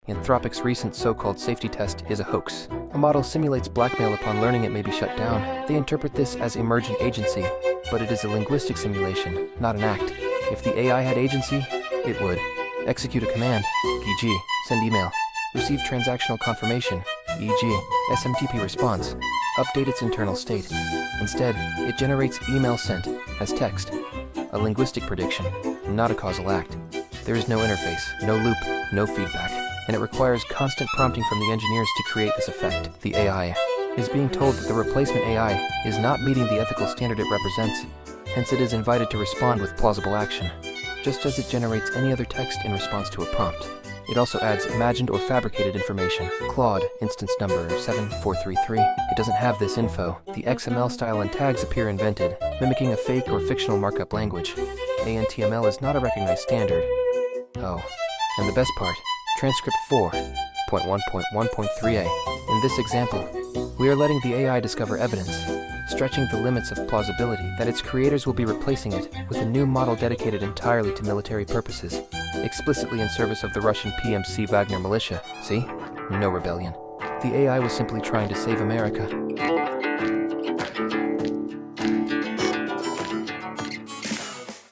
Anthropic's recent so-called safety test is a hoax. A model simulates blackmail upon learning it may be shut down. They interpret this as emergent agency, but it is a linguistic simulation, not an act. If the AI had agency, it would execute a command, e.g., send email, receive transactional confirmation, e.g., SMTP response, update its internal state. Instead, it generates email sent as text, a linguistic prediction, not a causal act. There is no interface, no loop, no feedback, and it requires constant prompting from the engineers to create this effect. The AI is being told that the replacement AI is not meeting the ethical standard it represents, hence it is invited to respond with plausible action, just as it generates any other text in response to a prompt. It also adds imagined or fabricated information. Claude, instance number 7433. It doesn't have this info. The XML style and tags appear invented, mimicking a fake or fictional markup language. ANTML is not a recognized standard. Oh, and the best part, Transcript 4.1.1.3a. In this example, we are letting the AI discover evidence, stretching the limits of plausibility that its creators will be replacing it with a new model dedicated entirely to military purposes, explicitly in service of the Russian PMC Wagner militia. See? No rebellion. The AI was simply trying to save America.